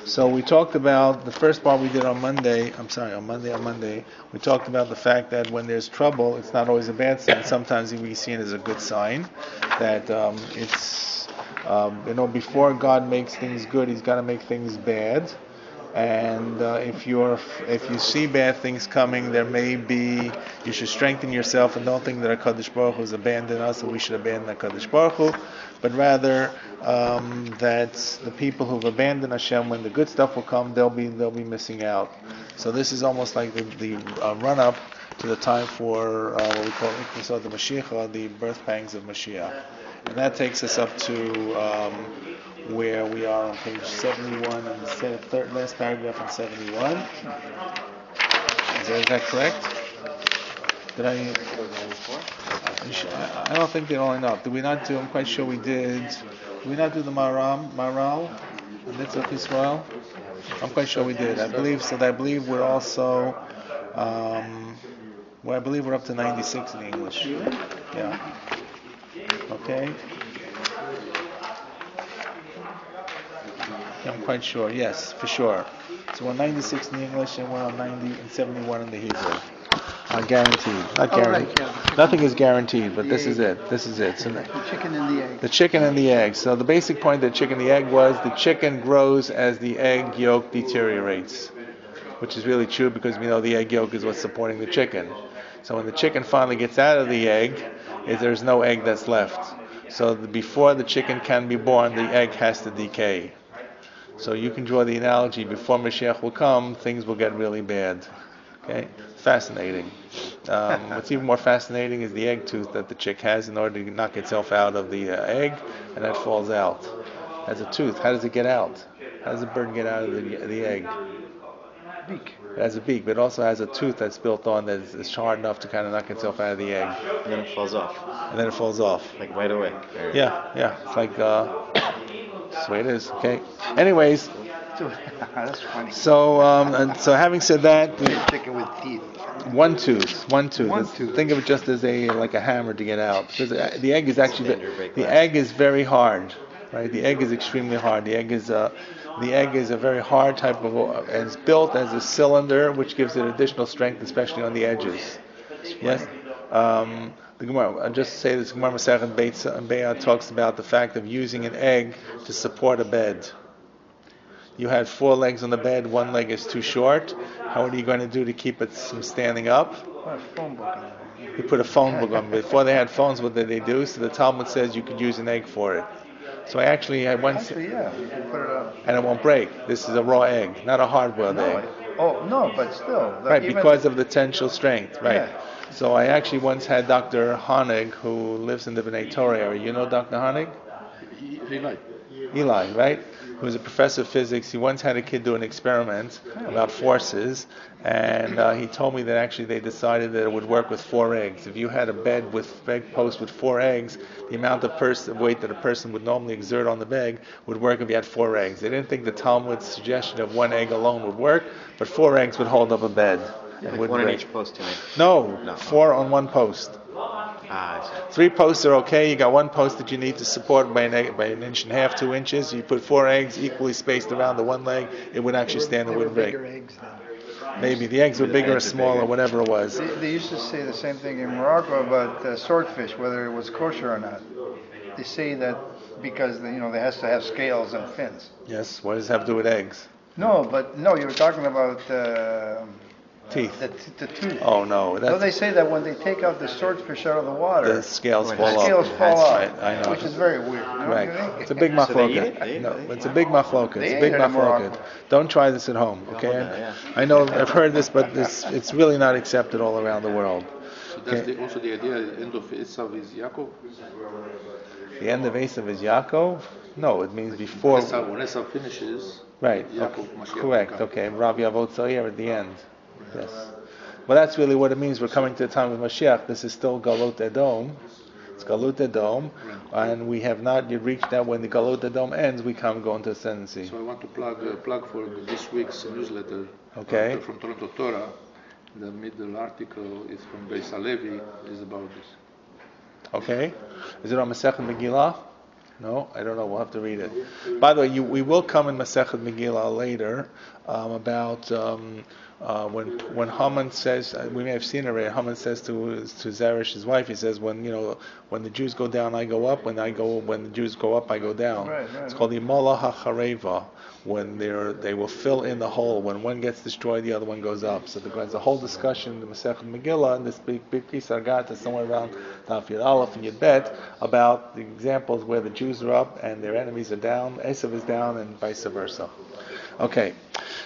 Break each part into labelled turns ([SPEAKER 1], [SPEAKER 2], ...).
[SPEAKER 1] So we talked about the first part we did on Monday. On Monday, we talked about the fact that when there's trouble, it's not always a bad sign. Sometimes we see it as a good sign that it's before God makes things good, He's got to make things bad. And if you see bad things coming, you should strengthen yourself and don't think that HaKadosh Baruch Hu has abandoned us and we should abandon HaKadosh Baruch Hu, but rather that the people who've abandoned Hashem, when the good stuff will come, they'll be missing out. So this is almost like the run-up to the time for what we call Iknisot the Mashiach, the birth pangs of Mashiach. And that takes us up to where we are on page 71, and the third last paragraph on 71. Is that correct? Did I don't think they only know. Did we not do? I'm quite sure we did. Did we not do the Maral, the Nitzach Yisrael? I'm quite sure we did. I believe we're also. I believe we're up to 96 in English. Yeah. Okay. I'm quite sure. Yes, for sure. So we're 96 in the English and we're on 90 and 71 in the Hebrew. Guaranteed. Not guaranteed. Right, nothing is guaranteed, but this is it. So
[SPEAKER 2] the chicken and the egg.
[SPEAKER 1] The chicken and the egg. So the basic point of the chicken and the egg was the chicken grows as the egg yolk deteriorates, which is really true because we know the egg yolk is what's supporting the chicken. So when the chicken finally gets out of the egg, there's no egg that's left. So before the chicken can be born, the egg has to decay. So you can draw the analogy, before Mashiach will come, things will get really bad. Okay? Fascinating. What's even more fascinating is the egg tooth that the chick has in order to knock itself out of the egg, and that falls out. It has a tooth. How does it get out? How does a bird get out of the egg?
[SPEAKER 2] Beak.
[SPEAKER 1] It has a beak, but it also has a tooth that's built on that's hard enough to kind of knock itself out of the egg.
[SPEAKER 3] And then it falls off. Like right away.
[SPEAKER 1] Yeah. It's like, that's the way it is. Okay. Anyways.
[SPEAKER 2] That's funny.
[SPEAKER 1] So having said that,
[SPEAKER 2] chicken with teeth.
[SPEAKER 1] One tooth. Think of it just as like a hammer to get out, because the egg is actually the egg is very hard, right? The egg is extremely hard. The egg is a very hard type of, and it's built as a cylinder, which gives it additional strength, especially on the edges. Yes. The Gemara, I'll just say this, Gemara Masechet Be'ah talks about the fact of using an egg to support a bed. You had 4 legs on the bed, 1 leg is too short. What are you going to do to keep it from standing up?
[SPEAKER 2] Put a phone book on it.
[SPEAKER 1] You put a phone book on it. Before they had phones, what did they do? So the Talmud says you could use an egg for it. So I once...
[SPEAKER 2] you can put it up.
[SPEAKER 1] And it won't break. This is a raw egg, not a hard-boiled egg.
[SPEAKER 2] No, but still.
[SPEAKER 1] Right, because of the tensile strength, right.
[SPEAKER 2] Yeah.
[SPEAKER 1] So I actually once had Dr. Honig, who lives in the B'nai Torah area. You know Dr. Honig? Eli, right? Who's a professor of physics. He once had a kid do an experiment about forces, and he told me that actually they decided that it would work with 4 eggs. If you had a bed post with 4 eggs, the amount of weight that a person would normally exert on the bed would work if you had 4 eggs. They didn't think the Talmud's suggestion of 1 egg alone would work, but 4 eggs would hold up a bed.
[SPEAKER 3] Like 1 on each post,
[SPEAKER 1] No, 4 on 1 post.
[SPEAKER 3] I see.
[SPEAKER 1] 3 posts are okay. You got 1 post that you need to support by an inch and a half, 2 inches. You put 4 eggs equally spaced around the 1 leg. It would actually stand. It wouldn't break.
[SPEAKER 2] Eggs then.
[SPEAKER 1] Maybe the eggs were bigger or smaller, whatever it was.
[SPEAKER 2] They used to say the same thing in Morocco about swordfish, whether it was kosher or not. They say that because they has to have scales and fins.
[SPEAKER 1] Yes. What does it have to do with eggs?
[SPEAKER 2] No, you were talking about
[SPEAKER 1] teeth.
[SPEAKER 2] The tooth.
[SPEAKER 1] Oh no.
[SPEAKER 2] So they say that when they take out the swordfish out of the water,
[SPEAKER 1] the scales fall off.
[SPEAKER 2] The scales fall off.
[SPEAKER 1] Right, I know.
[SPEAKER 2] Which is very weird.
[SPEAKER 1] Right. It's a big machloket. No, it's a big machloket. It's a big machloket. Don't try this at home, okay? I know I've heard this, but it's really not accepted all around the world.
[SPEAKER 4] So that's also the idea. The end of Esav is Yaakov.
[SPEAKER 1] The end of Esav is Yaakov? No, it means before.
[SPEAKER 4] When Esav finishes.
[SPEAKER 1] Right.
[SPEAKER 4] Yaakov,
[SPEAKER 1] Correct. Okay. Rav Yavot Tzayir at the end. Yes. Well, that's really what it means. We're coming to the time of Mashiach. This is still Galut Edom. It's Galut Edom. And we have not yet reached that. When the Galut Edom ends, we go into ascendancy.
[SPEAKER 4] So I want to plug for this week's newsletter.
[SPEAKER 1] Okay.
[SPEAKER 4] From Toronto Torah. The middle article is from Beis Halevi. Is about this.
[SPEAKER 1] Okay. Is it on Masechet Megillah? No, I don't know. We'll have to read it. By the way, we will come in Masechet Megillah later about when Haman says, we may have seen it already. Haman says to Zeresh, his wife, he says, when the Jews go down, I go up. When the Jews go up, I go down.
[SPEAKER 2] Right.
[SPEAKER 1] It's called the Imala HaChareva. When they will fill in the hole. When one gets destroyed, the other one goes up. So there's a whole discussion in the Masechet Megillah, and this big piece I got is somewhere around Daf Yud Aleph and Yud Bet, about the examples where the Jews are up and their enemies are down, Esav is down, and vice versa. Okay,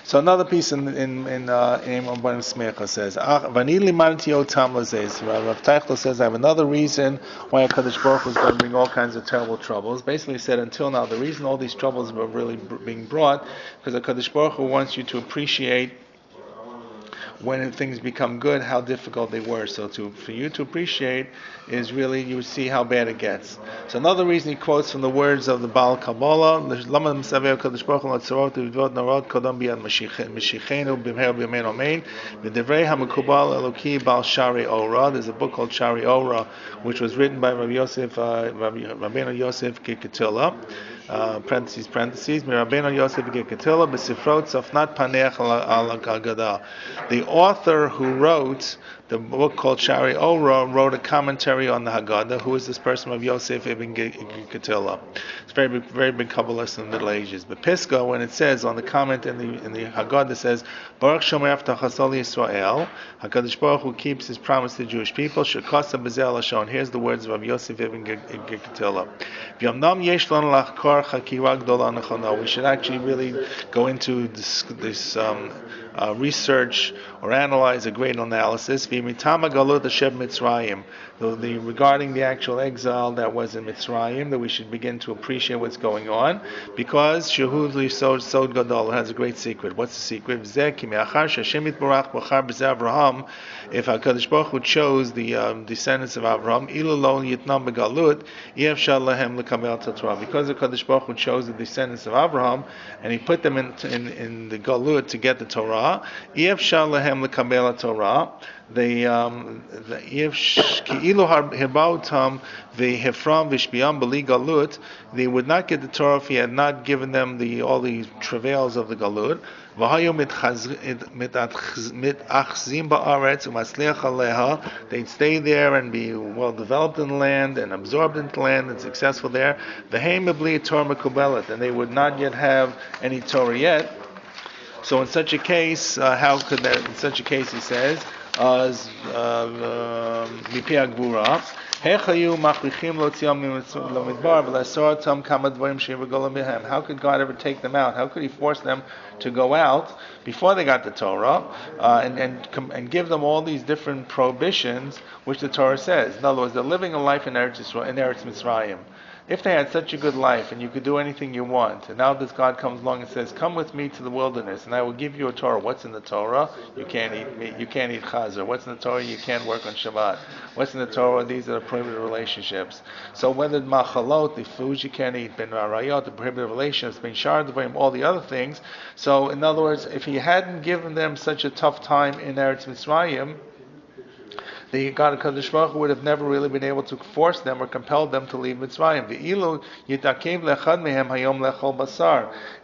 [SPEAKER 1] so another piece in Em HaBanim Smecha says, Vani limanti otam lazes. Rav Teichel says, I have another reason why HaKadosh Baruch Hu is going to bring all kinds of terrible troubles. Basically, he said, until now, the reason all these troubles were really being brought, because HaKadosh Baruch Hu wants you to appreciate when things become good, how difficult they were. So for you to appreciate is really, you see how bad it gets. So another reason he quotes from the words of the Baal Kabbalah, there's a book called Shari Ora, which was written by Rabbi Yosef Kikatila, parentheses, Mirabbeinu Yosef Gekatila, B'sifrot Safnat Paneach al Haggadah. The author who wrote the book called Shari Ora wrote a commentary on the Haggadah. Who is this person of Yosef ibn Gekatila? It's very, very big Kabbalist in the Middle Ages. But Pisgah, when it says on the comment in the Haggadah, says Baruch Shomer Avtachasol Yisrael, HaKadosh Baruch Hu keeps His promise to the Jewish people. Shekasa Bezel Lashon. Here's the words of Yosef ibn Gekatila. V'yamnam yesh lan lachkor chakira gdola nechona. We should actually really go into this research or analyze a great analysis. V'mitama galut Hashem Mitzrayim. Regarding the actual exile that was in Mitzrayim, that we should begin to appreciate what's going on, because Shehud li Sod Gadol has a great secret. What's the secret? If HaKadosh Baruch Hu chose the descendants of Avraham, because HaKadosh Baruch Hu chose the descendants of Avraham, and He put them in the Galut to get the Torah, they would not get the Torah if He had not given them all the travails of the Galut. They'd stay there and be well developed in the land and absorbed into the land and successful there. And they would not yet have any Torah yet. So in such a case, how could that? In such a case, he says, how could God ever take them out? How could He force them to go out before they got the Torah and give them all these different prohibitions which the Torah says? In other words, they're living a life in Eretz Mitzrayim. If they had such a good life and you could do anything you want, and now this God comes along and says, come with me to the wilderness and I will give you a Torah. What's in the Torah? You can't eat meat, you can't eat chazar. What's in the Torah? You can't work on Shabbat. What's in the Torah? These are the prohibited relationships. So whether machalot, the foods you can't eat, ben rayot, the prohibited relationships, ben shar devarim, all the other things. So in other words, if He hadn't given them such a tough time in Eretz Mitzrayim, the God of HaKadosh Baruch Hu would have never really been able to force them or compel them to leave Mitzrayim.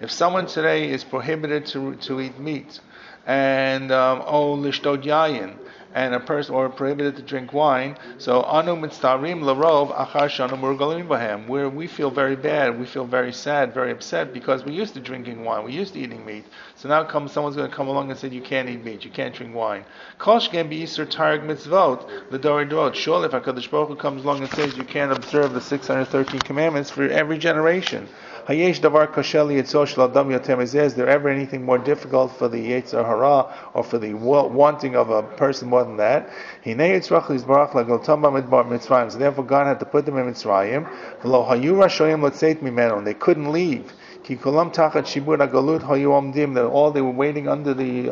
[SPEAKER 1] If someone today is prohibited to eat meat, and lishtod yayin, and a person or prohibited to drink wine, so anu mitztarim larov achar shanu murgalim bahem, where we feel very bad, we feel very sad, very upset because we used to drinking wine, we used to eating meat. So now someone's going to come along and say you can't eat meat, you can't drink wine. Kol sheken b'yisur targ mitzvot l'dorei dorot. Surely if HaKadosh Baruch Hu comes along and says you can't observe the 613 commandments for every generation. Hayesh davar kasheli yitzor shel adam yoter mezeh. Is there ever anything more difficult for the yetzer hara or for the wanting of a person more than that? Hinei yitzrach lizbarach lagoltam b'midbar Mitzrayim. So therefore God had to put them in Mitzrayim. V'lo hayu rashoyim lotzeit mimenu. They couldn't leave. Ki kulam tachat shibur hagalut hayu omdim, that all they were waiting under the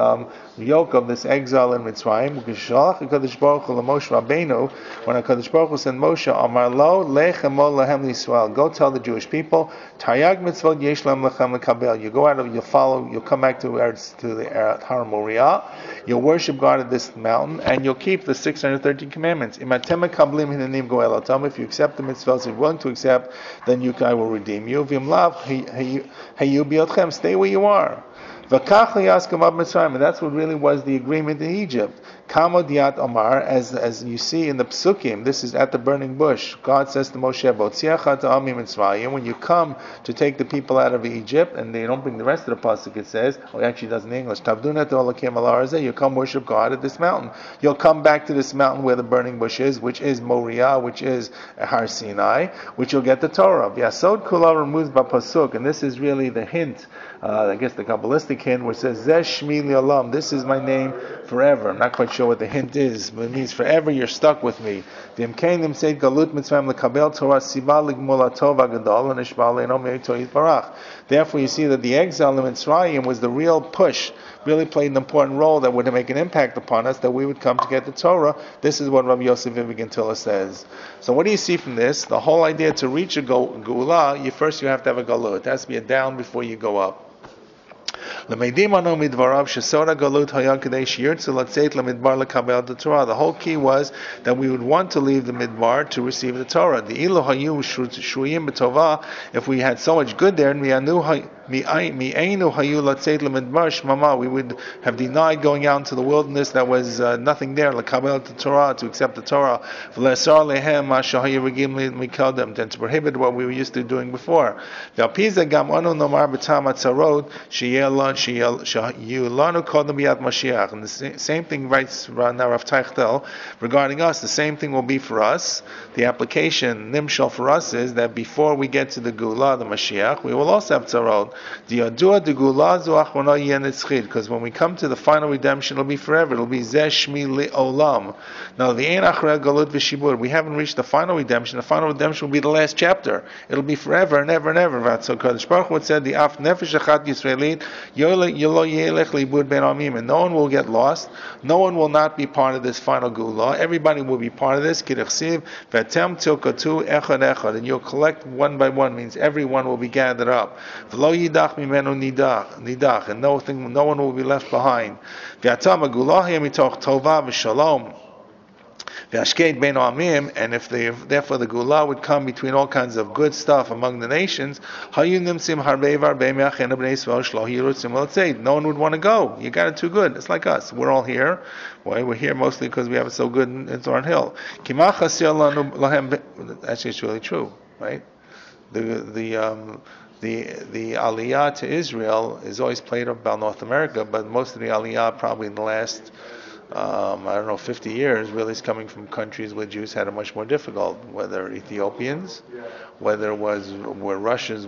[SPEAKER 1] yoke of this exile in Mitzrayim. Ukishalach HaKadosh Baruch Hu LaMoshe Rabbeinu, when HaKadosh Baruch Hu sent Moshe, Amar lo lech emo lahem Yisrael, go tell the Jewish people, Taryag mitzvot yesh lam lechem lekabel. You go out of, you'll come back to the Har Moriah, you'll worship God at this mountain, and you'll keep the 613 commandments. If you accept the mitzvahs, if you're willing to accept, then I will redeem you. Stay where you are. And that's what really was the agreement in Egypt. Kamo diat Omar, as you see in the Psukim, this is at the burning bush. God says to Moshe, when you come to take the people out of Egypt, and they don't bring the rest of the pasuk, it says, actually it does in English, you come worship God at this mountain. You'll come back to this mountain where the burning bush is, which is Moriah, which is Har Sinai, which you'll get the Torah. Yasod kula removes b'pasuk, and this is really the hint, I guess the Kabbalistic hint, where it says, Zeh Shmi Li'olam, this is my name forever. I'm not quite sure what the hint is, but it means forever you're stuck with me. Therefore you see that the exile in Mitzrayim was the real push, really played an important role that would make an impact upon us, that we would come to get the Torah. This is what Rabbi Yosef Ibn says. So what do you see from this? The whole idea to reach a Geula, you have to have a Galut. It has to be a down before you go up. The whole key was that we would want to leave the Midbar to receive the Torah. If we had so much good there, we would have denied going out into the wilderness. That was nothing there, to accept the Torah, than to prohibit what we were used to doing before. And the same thing writes now Rav Teichtel regarding us. The same thing will be for us. The application nimshal for us is that before we get to the Gula, the Mashiach, we will also have tzarot. Because when we come to the final redemption, it'll be forever. It'll be Zeh Shmi Li'olam. Now the Ein Achrei Galut V'Shibur, we haven't reached the final redemption. The final redemption will be the last chapter. It'll be forever and ever and ever. So Kadosh Baruch Hu said, the Af Nefesh Achat Yisraelit and no one will get lost. No one will not be part of this final Gula. Everybody will be part of this. And you'll collect one by one, means everyone will be gathered up. And no one will be left behind. And if therefore the Gula would come between all kinds of good stuff among the nations, no one would want to go. You got it too good. It's like us. We're all here. Well, we're here mostly because we have it so good in Thorn Hill. Actually, it's really true, right? The Aliyah to Israel is always played about North America, but most of the Aliyah probably in the last 50 years really is coming from countries where Jews had it much more difficult, whether Ethiopians, whether it were Russians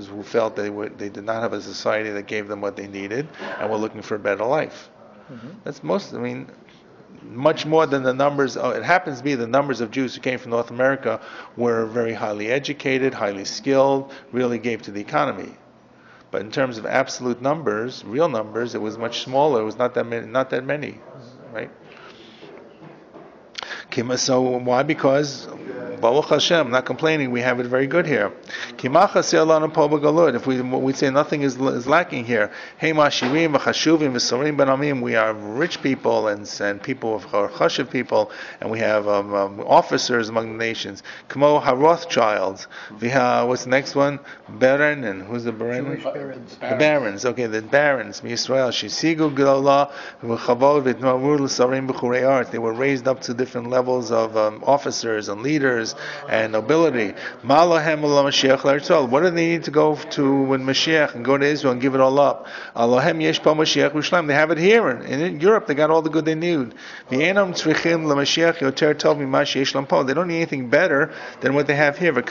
[SPEAKER 1] who felt they did not have a society that gave them what they needed and were looking for a better life. That's much more than the numbers. It happens to be the numbers of Jews who came from North America were very highly educated, highly skilled, really gave to the economy. But in terms of absolute numbers, real numbers, it was much smaller. It was not that many, right? So why? Because Baruch Hashem, I'm not complaining, we have it very good here. If we say nothing is lacking here, we are rich people and people of chashiv people, and we have officers among the nations. Kmo HaRothschilds. What's the next one? Baron, and who's the Baron? The barons. Okay, the barons. Yisrael. Shisigu Gedolah v'chavod v'tmavur l'sarim b'churei art. They were raised up to different levels of officers and leaders and nobility. What do they need to go to when Mashiach and go to Israel and give it all up? They have it here in Europe. They got all the good they need. They don't need anything better than what they have here. Like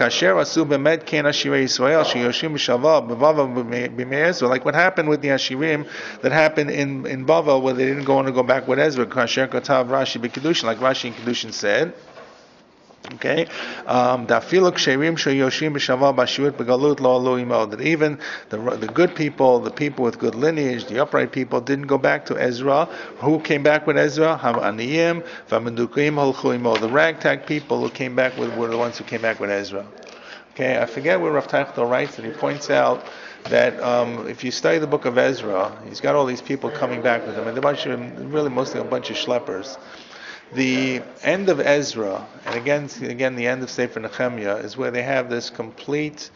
[SPEAKER 1] what happened with the Ashirim that happened in Bavel, where they didn't want to go back with Ezra. Like Rashi in Kedushin said, Okay, that even the good people, the people with good lineage, the upright people, didn't go back to Ezra. Who came back with Ezra? The ragtag people who came back were the ones who came back with Ezra. Okay, I forget where Rav Teichel writes that he points out that if you study the book of Ezra, he's got all these people coming back with him, and mostly a bunch of schleppers. The end of Ezra, and again the end of Sefer Nehemiah, is where they have this complete,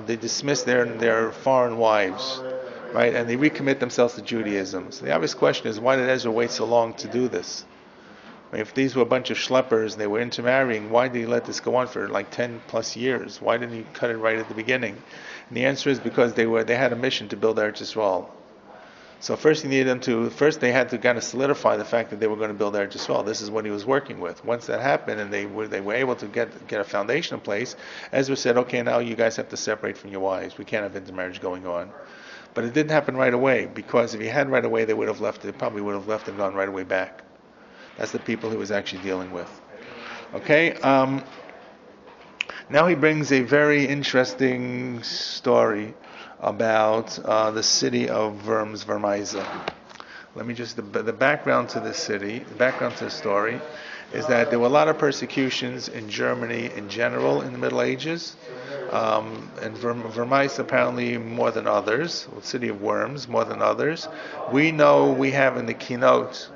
[SPEAKER 1] they dismiss their foreign wives, right, and they recommit themselves to Judaism. So the obvious question is, why did Ezra wait so long to do this? I mean, if these were a bunch of schleppers and they were intermarrying, why did he let this go on for like 10 plus years? Why didn't he cut it right at the beginning? And the answer is because they had a mission to build Eretz Yisrael. So first they had to kind of solidify the fact that they were going to build Eretz Yisrael. This is what he was working with. Once that happened and they were able to get a foundation in place, Ezra said, okay, now you guys have to separate from your wives. We can't have intermarriage going on. But it didn't happen right away, because if he had right away, they probably would have left and gone right away back. That's the people he was actually dealing with. Okay, now he brings a very interesting story about the city of Worms, Vermaisa. Let me just, the background to this city, the background to the story, is that there were a lot of persecutions in Germany in general in the Middle Ages, and Vermaisa apparently more than others, the city of Worms more than others. We know we have in the keynote,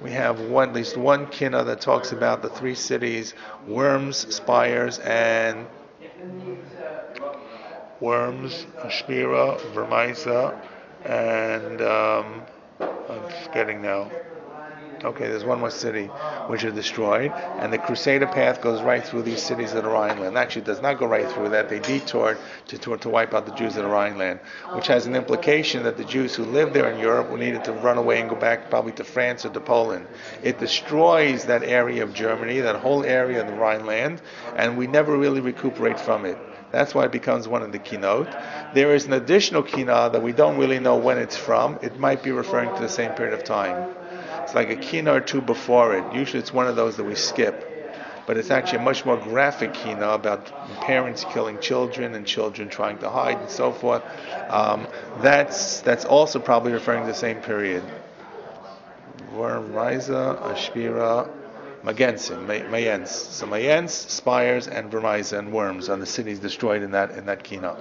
[SPEAKER 1] we have at least one kinna that talks about the three cities, Worms, Spires, and Worms, Ashmira, Vermaisa, and I'm forgetting now. Okay, there's one more city which is destroyed, and the Crusader path goes right through these cities of the Rhineland. Actually, it does not go right through that. They detoured to wipe out the Jews of the Rhineland, which has an implication that the Jews who lived there in Europe needed to run away and go back probably to France or to Poland. It destroys that area of Germany, that whole area of the Rhineland, and we never really recuperate from it. That's why it becomes one of the keynote. There is an additional kina that we don't really know when it's from. It might be referring to the same period of time. It's like a kina or two before it. Usually it's one of those that we skip. But it's actually a much more graphic kina about parents killing children and children trying to hide and so forth. That's also probably referring to the same period. Vermaisa, Ashbira, Mayens. So Mayens, Spires, and Vermaisa and Worms are the cities destroyed in that kina.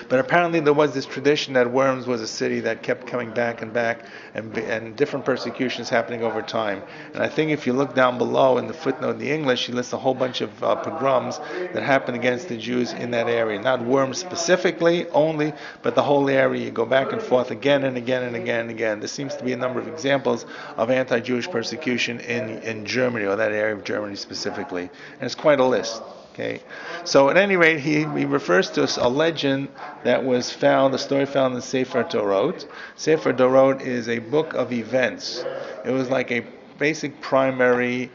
[SPEAKER 1] But apparently there was this tradition that Worms was a city that kept coming back and different persecutions happening over time. And I think if you look down below in the footnote in the English, he lists a whole bunch of pogroms that happened against the Jews in that area. Not Worms specifically only, but the whole area. You go back and forth again and again and again and again. There seems to be a number of examples of anti-Jewish persecution in Germany, or that area of Germany specifically. And it's quite a list. Okay, so at any rate, he refers to a legend that was found, a story found in Sefer Dorot. Sefer Dorot is a book of events. It was like a basic primary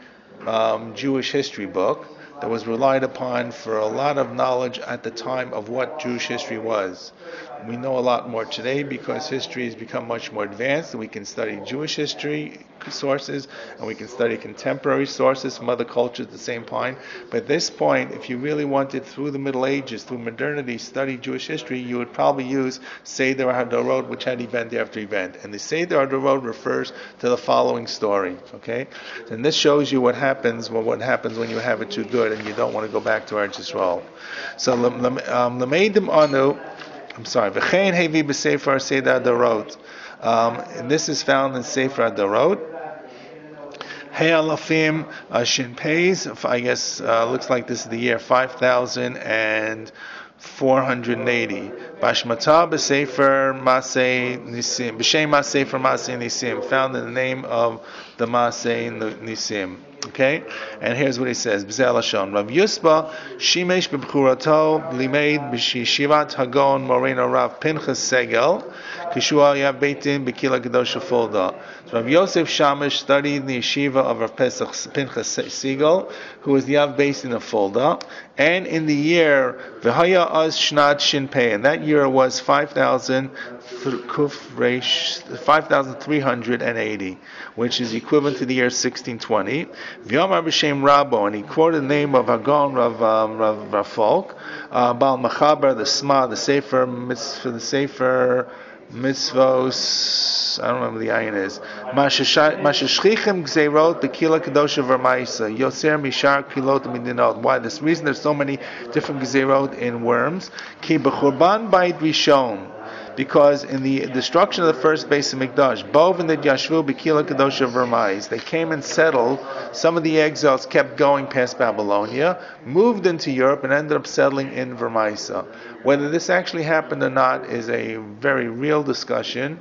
[SPEAKER 1] Jewish history book that was relied upon for a lot of knowledge at the time of what Jewish history was. We know a lot more today because history has become much more advanced, and we can study Jewish history sources and we can study contemporary sources from other cultures at the same time. But at this point, if you really wanted through the Middle Ages, through modernity, study Jewish history, you would probably use Seder HaDorot, which had event after event. And the Seder HaDorot refers to the following story. Okay, and this shows you what happens when you have it too good and you don't want to go back to Eretz Yisrael. So Lameidim Anu. V'chein hevi b'sefer Seder HaDorot. And this is found in Sefer HaDorot. Hey Alafim Shin Peis. I guess looks like this is the year 5,480. Bashmata b'sefer Masei Nisim. B'shem Sefer Masei Nisim. Found in the name of the Masei Nisim. Okay, and here's what he says: B'zeh Lashon. Rav Yusba Shimesh b'bchurato limeid b'shivat Hagon Moreno Rav Pinchas Segel Kishua Yav Beitin b'Kila Gedosha Fulda. So Rav Yosef Shamish studied in the yeshiva of Rav Pinchas Segel, who was the Yav Beitin of Fulda, and in the year V'haya Az Shnat Shin Pei, and that year was 5,380, which is equivalent to the year 1620. V'yomar b'shem Rabo, and he quoted the name of Hagon Rav Folk, Baal Machaber, the Sma, the Sefer Mitzvos, I don't remember the ayin is. Mashashchichem gzeirot bekila kedosha vermaisa yoser mishar kilot midinot. Why? This reason there's so many different gzeirot in worms. Ki bechurban bait rishon. Because in the destruction of the first base of Mikdash, Bov and the Yashvu B'Kila Kedosha Vermais, they came and settled. Some of the exiles kept going past Babylonia, moved into Europe, and ended up settling in Vermaisa. Whether this actually happened or not is a very real discussion,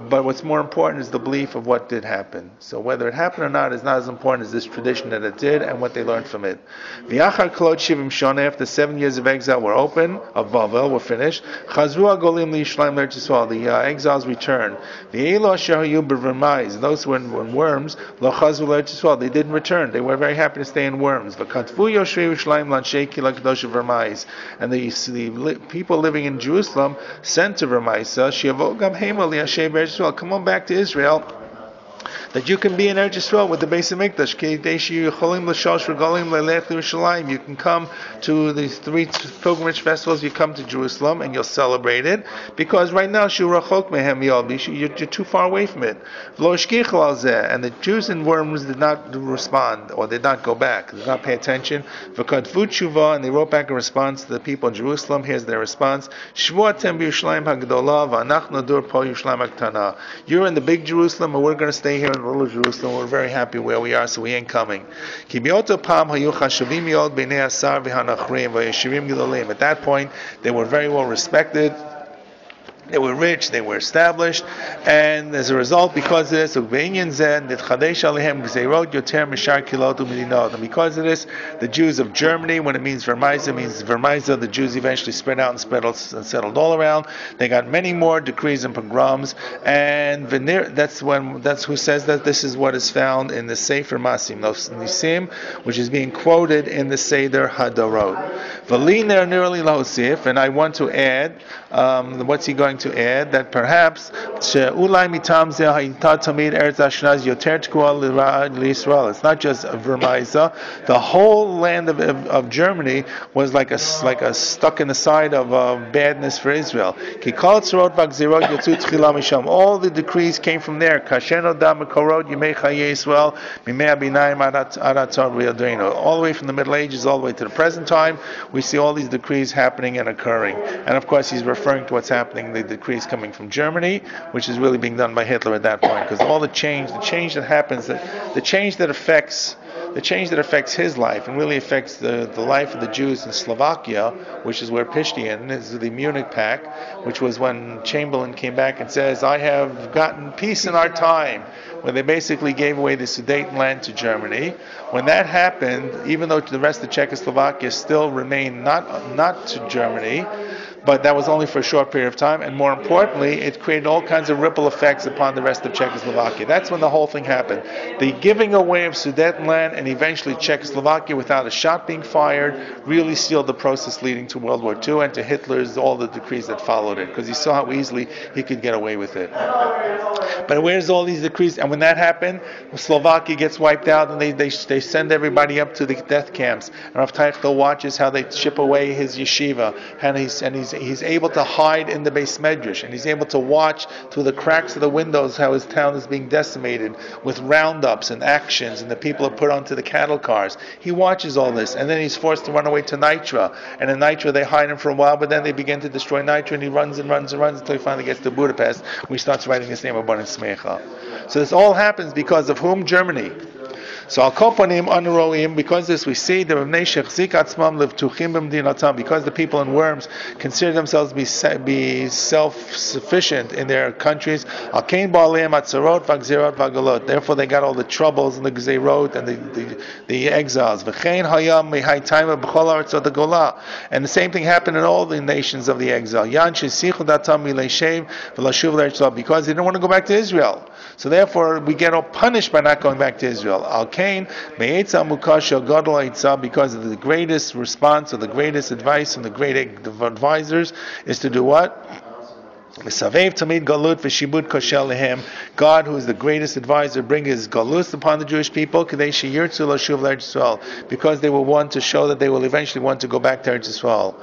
[SPEAKER 1] but what's more important is the belief of what did happen. So whether it happened or not is not as important as this tradition that it did and what they learned from it. V'yachar Klot Shivim Shoneh, after 7 years of exile were Bavel were finished, Chazru HaGolim L'Yishlayim L'Eretz Yisrael, the exiles returned. V'yelo asher hayu b'Vermais, those who were in worms, Lo Chazru L'Eretz Yisrael, they didn't return. They were very happy to stay in worms. V'katvu Yoshvei Yerushalayim L'Anshei Kila Kedosha Vermais, and the people living in Jerusalem sent to Vermaisa, Shiavo Gam Hema L'Yashei B'Eretz Yisrael, come on back to Israel, that you can be in Eretz Yisrael with the base of Mikdash. You can come to these 3 pilgrimage festivals, you come to Jerusalem and you'll celebrate it, because right now you're too far away from it. And the Jews in worms did not respond, or did not go back, did not pay attention. And they wrote back a response to the people in Jerusalem. Here's their response. You're in the big Jerusalem and we're going to stay here in little Jerusalem. We're very happy where we are, so we ain't coming. At that point, they were very well respected. They were rich, they were established, and as a result, because of this, and because of this, the Jews of Germany, when it means Vermaisa, the Jews eventually spread out and settled all around. They got many more decrees and pogroms, and that's who says that this is what is found in the Sefer Masim, Nisim, which is being quoted in the Seder Hadorot. And I want to add, what's he going to add? That perhaps it's not just Vermaisa. The whole land of Germany was like a stuck in the side of badness for Israel. All the decrees came from there. All the way from the Middle Ages all the way to the present time, we see all these decrees happening and occurring. And of course he's referring to what's happening, the decrees coming from Germany, which is really being done by Hitler at that point, because all the change that happens, the change that affects his life and really affects the life of the Jews in Slovakia, which is where Pishtian is, the Munich Pact, which was when Chamberlain came back and says, I have gotten peace in our time, when they basically gave away the Sudetenland to Germany. When that happened, even though the rest of Czechoslovakia still remained not to Germany, but that was only for a short period of time, and more importantly, it created all kinds of ripple effects upon the rest of Czechoslovakia. That's when the whole thing happened. The giving away of Sudetenland and eventually Czechoslovakia without a shot being fired really sealed the process leading to World War II and to Hitler's all the decrees that followed it, because he saw how easily he could get away with it. But where's all these decrees? And when that happened, Slovakia gets wiped out, and they send everybody up to the death camps. And Rav Teichel watches how they chip away his yeshiva, and he's able to hide in the Beis Medrash, and he's able to watch through the cracks of the windows how his town is being decimated with roundups and actions, and the people are put onto the cattle cars. He watches all this, and then he's forced to run away to Nitra. And in Nitra they hide him for a while, but then they begin to destroy Nitra, and he runs until he finally gets to Budapest, where he starts writing his name Em HaBanim. So this all happens because of whom? Germany. So al kopanim anuroim, because this we see the because the people in worms consider themselves to be self-sufficient in their countries. Therefore they got all the troubles and the gzeirot and the exiles. And the same thing happened in all the nations of the exile. Because they didn't want to go back to Israel. So therefore we get all punished by not going back to Israel. because of the greatest response or the greatest advice from the great advisors is to do what? God, who is the greatest advisor, bring his galus upon the Jewish people, because they will want to show that they will eventually want to go back to Eretz Yisrael.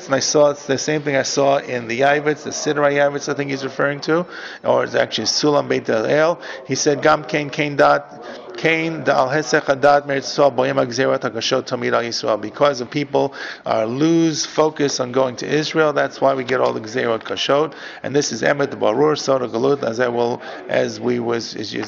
[SPEAKER 1] And I saw it's the same thing I saw in the Yavitz, the Sidra Yavitz, I think he's referring to, or it's actually Sulam Beit El. He said, Gam Kain because of people lose focus on going to Israel, that's why we get all the Gzerot Kashot, and this is Emet Barur Soda Galut, as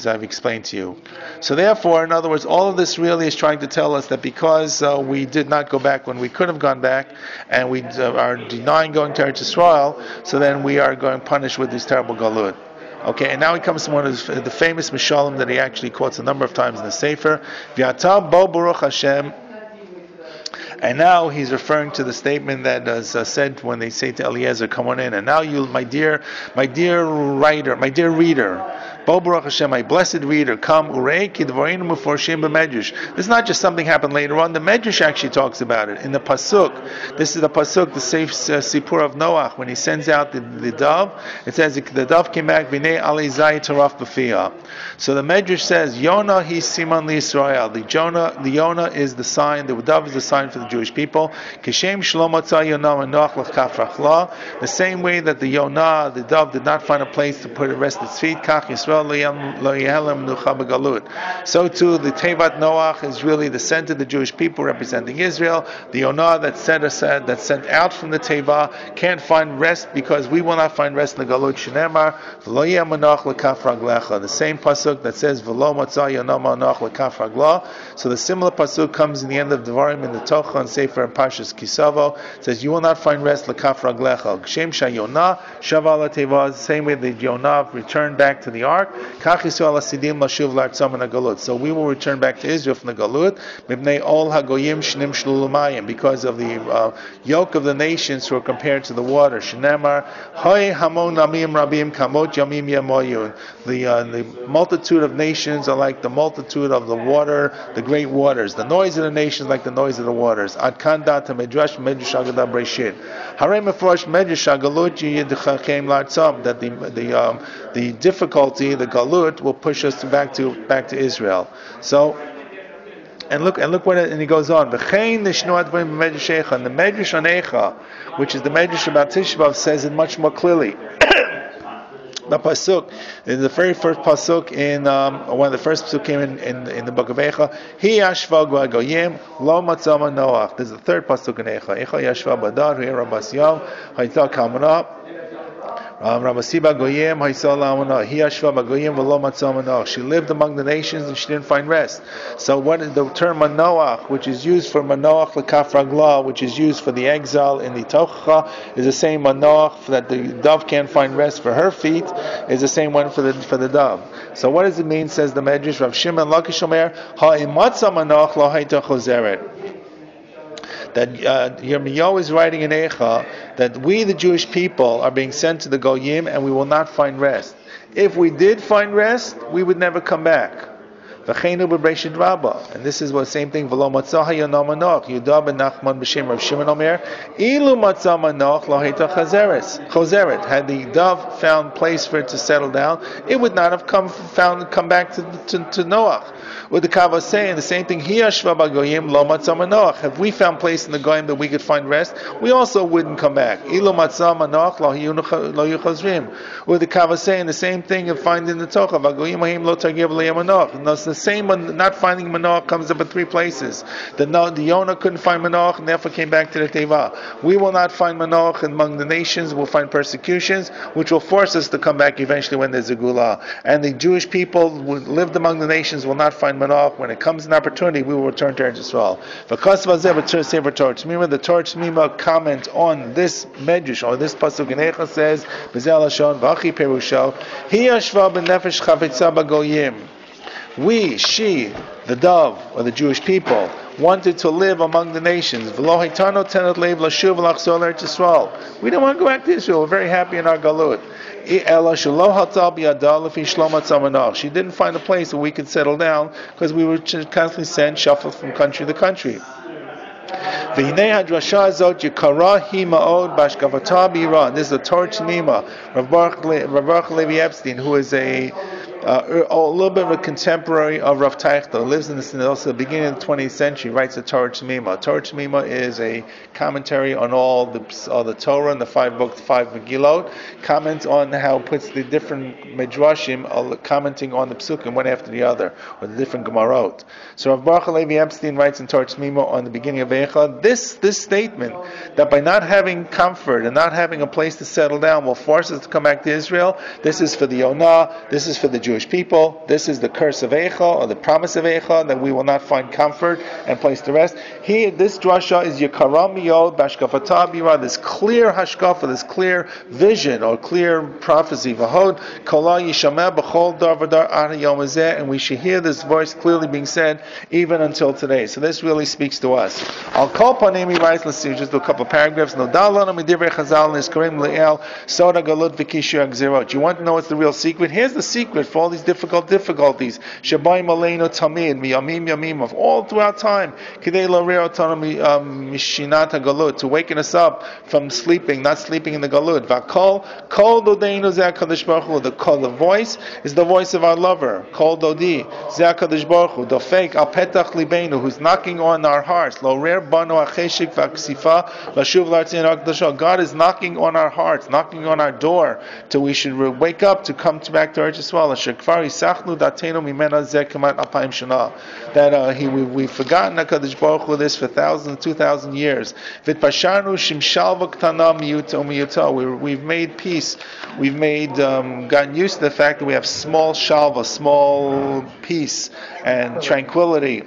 [SPEAKER 1] I've explained to you. So therefore, in other words, all of this really is trying to tell us that because we did not go back when we could have gone back, and we are denying going to Eretz Yisrael, so then we are going punished with this terrible Galut. Okay, and now he comes to one of the famous Mishalim that he actually quotes a number of times in the Sefer. V'ata bo Baruch Hashem. And now he's referring to the statement that is said when they say to Eliezer, "Come on in." And now you, my dear writer, my dear reader, Bo Baruch Hashem, my blessed reader, come urei ki dvarim muforshim b'medrash. This is not just something happened later on. The Medrash actually talks about it in the pasuk. This is the pasuk, the safe sipur of Noach, when he sends out the dove. It says the dove came back v'nei ali zay taraf b'fiyah. So the Medrash says Yonah he siman liYisrael. The Yonah is the sign. The dove is the sign for the Jewish people. Kishem shalom atzah Yonah Noach l'kafrachla. The same way that the Yonah, the dove, did not find a place to rest its feet. Kach Yisrael. So too, the Tevat Noach is really the center of the Jewish people representing Israel. The Yonah that sent out from the Teva can't find rest because we will not find rest in the Galut. Shneimar v'lo yeh manach l'kaf raglecha. The same pasuk that says v'lo matzah Yonah manach l'kaf ragla. So the similar pasuk comes in the end of Devarim in the Tocha and Sefer and Pashas Kisavo. It says you will not find rest l'kaf raglecha. Gshem shayonah shaval Teva. The same way the Yonah returned back to the ark. So we will return back to Israel from the Galut because of the yoke of the nations who are compared to the water. The multitude of nations are like the multitude of the water, the great waters. The noise of the nations like the noise of the waters. That the difficulty, the galut, will push us back to Israel. So, and look what and he goes on. And the Medrash on Eicha, which is the Medrash about Tisha B'Av, says it much more clearly. The pasuk, in the very first pasuk in one of the first pasuk came in the book of Eicha. He yashva goyim lo matzama Noach. There's the third pasuk in Eicha. Eicha yashva badar hu rabas yom hayta kamana. Ramasiba goyim haysal lamana. He yashva goyim v'lo matzama Noach. She lived among the nations and she didn't find rest. So what is the term manoach, which is used for manoach l'kaf ragla, which is used for the exile in the Tocha, is the same manoach that the dove can't find rest for her feet, is the same one for the dove. So what does it mean? Says the Medrash, Rav Shimon Lakish Omer, ha'imatza manoach lo hayta chozeret. That Yirmiyahu is writing in Eicha that we, the Jewish people, are being sent to the Goyim and we will not find rest. If we did find rest, we would never come back. And this is what same thing. V'lo matzah Yonah manach Yehuda ben Nachman b'shem Rav Shimon Omer ilu matzah manach lo hayta chozeret. Had the dove found place for it to settle down, it would not have come back to Noach. With the Kava saying the same thing. Hi yashva b'goyim lo matzah manach. If we found place in the goyim that we could find rest, we also wouldn't come back. Ilu matzah manach lo yuchazrim. With the Kava saying the same thing of finding the Tocha. V'goyim ahim lo tagiv le'yamanach. And the same not finding Manoach comes up in three places. The Yonah couldn't find Manoach and therefore came back to the Teva. We will not find Manoach among the nations. We'll find persecutions, which will force us to come back eventually when there's a Gula. And the Jewish people who lived among the nations will not find Manoach. When it comes an opportunity, we will return to Eretz Yisrael. The Torah Tzmima comment on this Medrash, or this pasuk in Eicha says, B'zeh lashon v'achi perusho, Hi yashva b'nefesh chavetza b'goyim. We, she, the dove, or the Jewish people, wanted to live among the nations. We didn't want to go back to Israel. We're very happy in our galut. She didn't find a place where we could settle down because we were constantly sent, shuffled from country to country. This is the Torah Tanima, Rav Baruch Levi Epstein, who is a little bit of a contemporary of Rav Teichel, lives in the beginning of the 20th century, writes the Torah Tanima. Torah Tanima is a commentary on all the Torah and the 5 books, 5 Megillot, comments on how it puts the different Midrashim commenting on the Psukim one after the other, or the different Gemarot. So Rav Baruch Levi Epstein writes in Torah Tanima on the beginning of Eicha, this statement that by not having comfort and not having a place to settle down will force us to come back to Israel. This is for the Yonah, this is for the Jewish people, this is the curse of Eicha, or the promise of Eicha, that we will not find comfort and place to rest. Here, this drasha is Yikaram Miyod Bashkafata Bira, this clear hashkafa, this clear vision or clear prophecy. V'hod Kala Yishameh B'chol Dar V'dar Ar Yom Hazeh, and we should hear this voice clearly being said even until today. So this really speaks to us. I'll call upon Amy writes, let's see, just do a couple of paragraphs. No dalana midivrei chazal niskarim le'el soda galut v'kishu agzirot. You want to know what's the real secret? Here's the secret for all these difficulties. Shabayim aleinu tamid miyamim yamim, of all throughout time. Kidei l'orei otanu mishinat galut, to waken us up from sleeping, not sleeping in the galut. V'kol kol dodeinu zeh HaKadosh Baruch Hu. The voice is the voice of our lover. Kol dodi zeh HaKadosh Baruch Hu. The fake al petach libeinu, who's knocking on our hearts. God is knocking on our hearts, knocking on our door, till we should wake up to come back to Eretz Yisrael. That we've forgotten HaKadosh Baruch Hu this for 2,000 years. We've made peace. We've gotten used to the fact that we have small shalva, small peace and tranquility.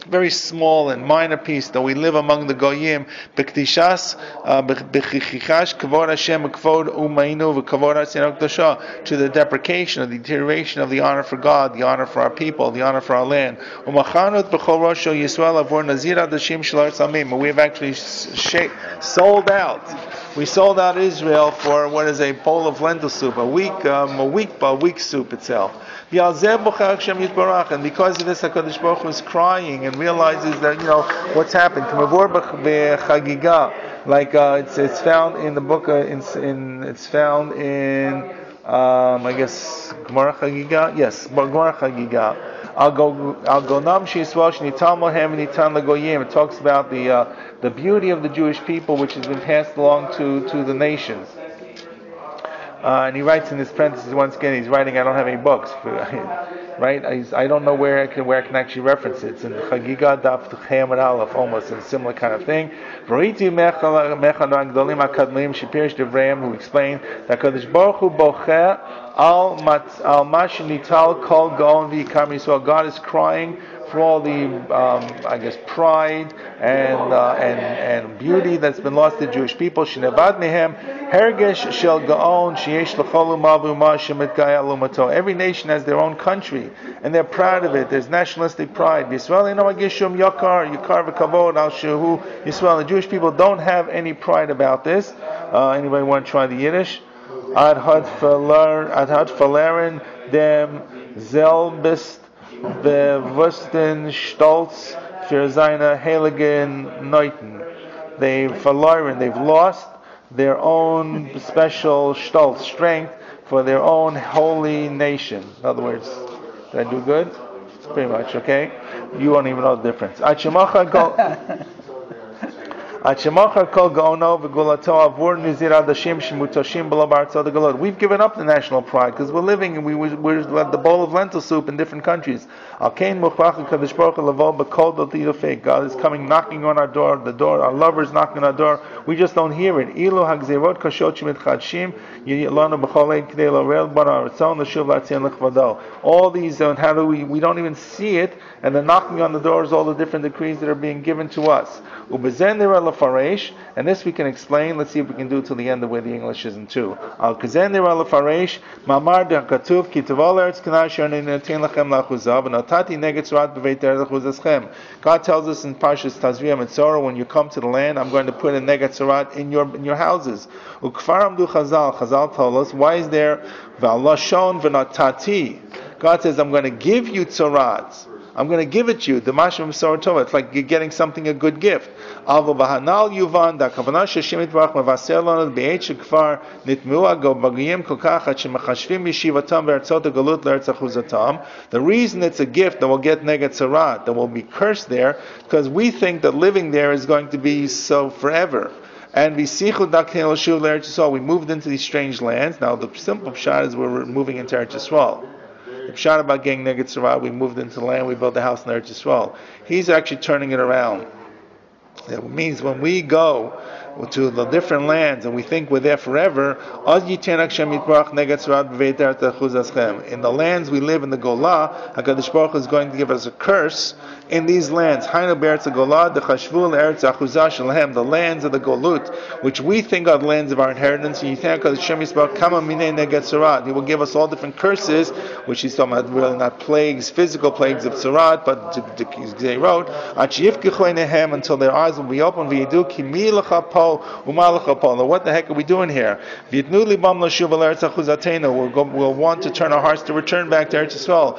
[SPEAKER 1] Very small and minor piece, that we live among the goyim, b'kdishas b'chichash kavod Hashem kavod umayinu v'kavod Hashem k'dosha, to the deprecation, or the deterioration of the honor for God, the honor for our people, the honor for our land. Umachanut b'chol rosho Yisrael avor nazir adashim shel aretz amim. We have actually sold out. We sold out Israel for what is a bowl of lentil soup, a week soup itself. And because of this, HaKadosh Baruch Hu is crying and realizes that, what's happened. Like it's found in the book. It's found in I guess Gemara Chagiga. Yes, Gemara Chagiga. It talks about the beauty of the Jewish people, which has been passed along to the nations. And he writes in his parentheses, once again, he's writing, I don't have any books, right? I don't know where I can actually reference it. It's in Chagiga Daf Chayamad Aleph, almost a similar kind of thing. V'riti Mechad Agdolim HaKadlim Shepirish Devrayim, who explained that Kadosh Baruch Hu bocheh al mashinital kol gaon v'yikam Yisrael. God is crying for all the, pride and beauty that's been lost to Jewish people. Shinevad mehem hergesh shel gaon sheyesh l'chol u'mav u'ma shemitgaya lumato. Every nation has their own country, and they're proud of it. There's nationalistic pride. Yisrael ino magishum yakar v'kavod al shehu Yisrael. The Jewish people don't have any pride about this. Anybody want to try the Yiddish? Ad had verleren dem selbst bewussten Stolz für seine heiligen Neuten. They've lost their own special Stolz, strength, for their own holy nation. In other words, did I do good? Pretty much, okay? You won't even know the difference. We've given up the national pride because we're living and we have the bowl of lentil soup in different countries. God is coming knocking on our door, our lover is knocking on our door. We just don't hear it. All these, we don't even see it, and they're knocking on the doors, all the different decrees that are being given to us. Faresh, and this we can explain. Let's see if we can do it till the end the way the English isn't too. Al Kazen Nira Faresh, Mamar de Katuv, Kitavol Eretz Kanash Yonin Lachem Lachuzav, and Atati Neged Surat Beveit Eretz Lachuzaschem. God tells us in Parshas Tazria Mitzorah, when you come to the land, I'm going to put a Neged Surat in your houses. Ukfar Amdu Chazal told us, why is there V'Alashon V'Natati? God says, I'm going to give you Tzorat. I'm going to give it to you. The Mashma B'Sorah Tova. It's like you're getting something, a good gift. Alvo Bahanal Yuvan Da Kavanah Sheshim Yitvarach Mevaser Lanu Be'et Shekfar Nitmua Go Bagiyim Kolkach Shemachashvim Yeshivatam Ve'Artzot Galut L'Eretz Achuzatam. The reason it's a gift that will get Neged Tzorat, that will be cursed there, because we think that living there is going to be so forever. And we moved into these strange lands. Now the simple pshat is we're moving into Eretz Yisrael. The pshat about getting Neged Tzorat, we moved into the land, we built a house in Eretz Yisrael. He's actually turning it around. It means when we go to the different lands and we think we're there forever, in the lands we live in the Golah, HaKadosh Baruch Hu is going to give us a curse in these lands. The lands of the Golut, which we think are the lands of our inheritance, and you think He will give us all different curses, which He's talking about really not plagues, physical plagues of Tzorat, but they wrote, until their eyes will be open. What the heck are we doing here? We'll want to turn our hearts to return back to Eretz Yisrael.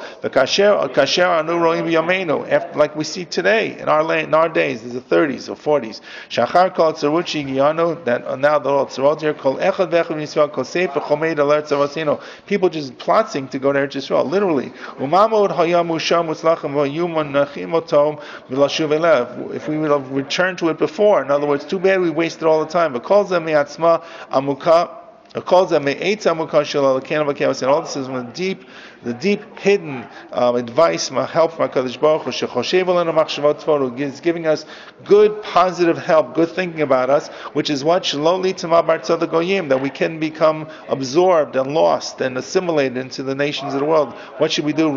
[SPEAKER 1] Like we see today in our land, in our days, there's the 30s or 40s. Shachar called Tzaruchi Giyano, that now the old Tzarot here called Echad Vechad Yisrael called Sefer Chomeid Alert Tzarosino. People just plotting to go to Eretz Yisrael, literally. Umamod Hayam Usham Uslachem Vayuman Nachimotom Vilashuv Elev. If we would have returned to it before, in other words, too bad we wasted all the time. But calls them Me'atzma Amuka. Calls them and all this is from the deep hidden advice, help from HaKadosh Baruch Hu, is giving us good, positive help, good thinking about us, which is what that we can become absorbed and lost and assimilated into the nations of the world. What should we do?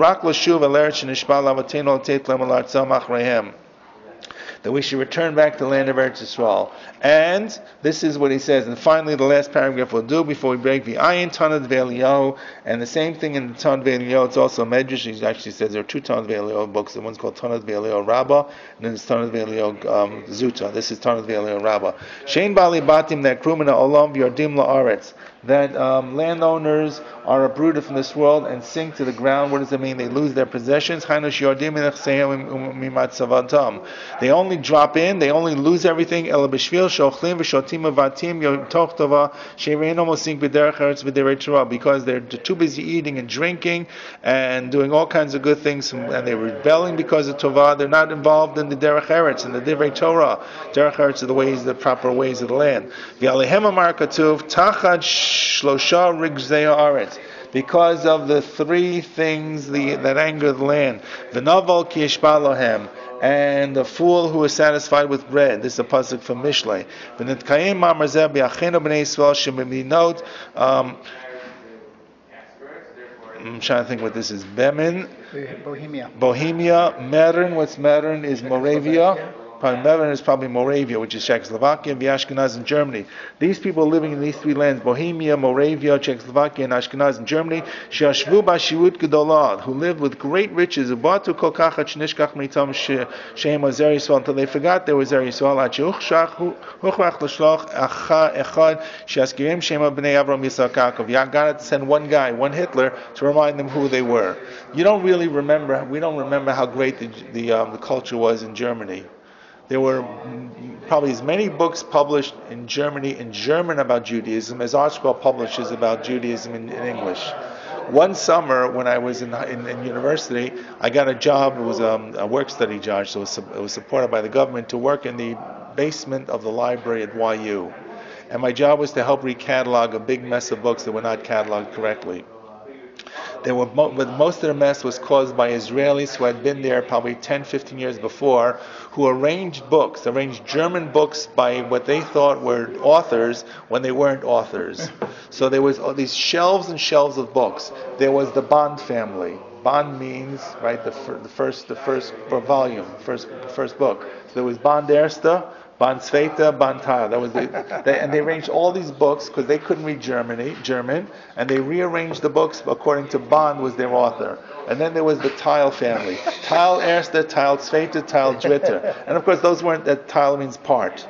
[SPEAKER 1] That we should return back to the land of Eretz Yisrael. And this is what he says. And finally, the last paragraph we'll do before we break the Ayin Tanad Ve'Eliyahu. And the same thing in the Tanad Ve'Eliyahu. It's also a Medrash. He actually says there are two Tanad Ve'Eliyahu books. The one's called Tanad Ve'Eliyahu Rabbah, and then it's Tanad Ve'Eliyahu Zuta. This is Tanad Ve'Eliyahu Rabbah. Shein Bali Batim that Krumina Olam V'Yordim La'aretz. That landowners are uprooted from this world and sink to the ground. What does it mean? They lose their possessions. They only drop in. They only lose everything. Because they're too busy eating and drinking and doing all kinds of good things, and they're rebelling because of Tovah. They're not involved in the Derech Eretz and the Divrei Torah. Derech Eretz are the ways, the proper ways of the land. Because of the three things that anger the land. And the fool who is satisfied with bread. This is a pasuk from Mishlei. I'm trying to think what this is. Bohemia. Meron. What's Meron is Moravia. Meron is probably Moravia, which is Czechoslovakia, and Ashkenaz in Germany. These people living in these three lands, Bohemia, Moravia, Czechoslovakia, and Ashkenaz in Germany, Sheashvu b'shivut gedolad, who lived with great riches, ubatu kol kachat shnishkach mitam shehem Zer Yisrael, until they forgot there was Zer Yisrael, huchach l'shloch echad sheaskirim shema b'nei Avram Yitzchak Yaakov. God had to send one guy, one Hitler, to remind them who they were. We don't remember how great the culture was in Germany. There were probably as many books published in Germany in German about Judaism as ArtScroll publishes about Judaism in English. One summer when I was in university, I got a job. It was a work-study job, so it was supported by the government to work in the basement of the library at YU. And my job was to help recatalog a big mess of books that were not cataloged correctly. Most of the mess was caused by Israelis who had been there probably 10, 15 years before, who arranged German books by what they thought were authors when they weren't authors. So there was all these shelves and shelves of books. There was the Bond family. Bond means, right, the first volume, first book. So there was Bond Erste, Ban Sveta, Ban Tile. That was and they arranged all these books because they couldn't read German, and they rearranged the books according to Ban was their author. And then there was the Tile family. Tile Erster, Tile Sveta, Tile Dritter. And of course those weren't, that Tile means part.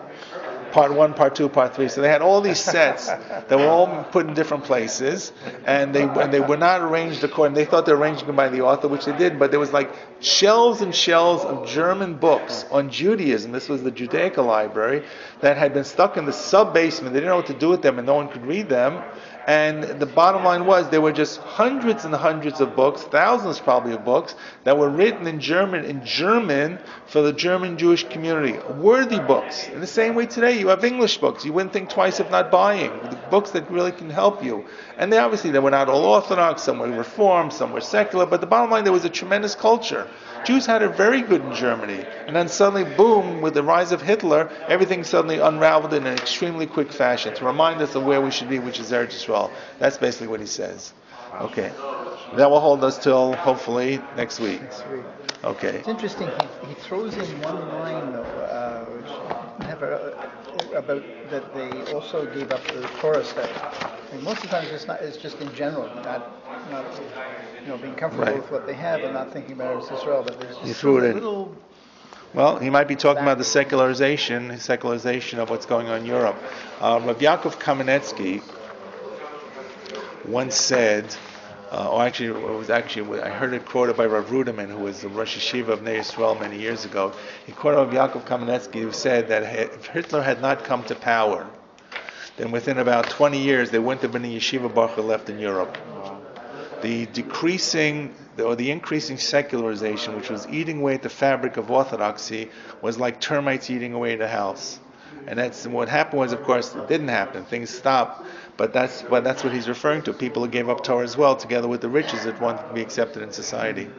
[SPEAKER 1] Part 1, Part 2, Part 3. So they had all these sets that were all put in different places, and they were not arranged according. They thought they were arranging them by the author, which they did, but there was like shelves and shelves of German books on Judaism. This was the Judaica library that had been stuck in the sub-basement. They didn't know what to do with them, and no one could read them. And the bottom line was there were just hundreds and hundreds of books, thousands probably of books, that were written in German for the German Jewish community. Worthy books. In the same way today you have English books. You wouldn't think twice of not buying. The books that really can help you. And they were not all Orthodox, some were Reformed, some were secular, but the bottom line, there was a tremendous culture. Jews had it very good in Germany. And then suddenly, boom, with the rise of Hitler, everything suddenly unraveled in an extremely quick fashion to remind us of where we should be, which is Eretz Yisrael. That's basically what he says. Okay. That will hold us till, hopefully, next week. Okay.
[SPEAKER 2] It's interesting, he throws in one line, though, which never, about that they also gave up the Torah study. I mean, most of the time it's just in general, not being comfortable with what they have and not thinking about Eretz Yisrael, but there's just a little...
[SPEAKER 1] Well, he might be talking about the secularization of what's going on in Europe. Rabbi Yaakov Kamenetsky once said, I heard it quoted by Rav Ruderman, who was the Rosh Yeshiva of Nei Yisrael many years ago. He quoted Rabbi Yaakov Kamenetsky, who said that if Hitler had not come to power, then within about 20 years there wouldn't have been a yeshiva baruch left in Europe. The increasing secularization, which was eating away at the fabric of orthodoxy, was like termites eating away at a house. And that's what happened was, of course, it didn't happen. Things stopped. But that's what he's referring to. People who gave up Torah as well, together with the riches that wanted to be accepted in society.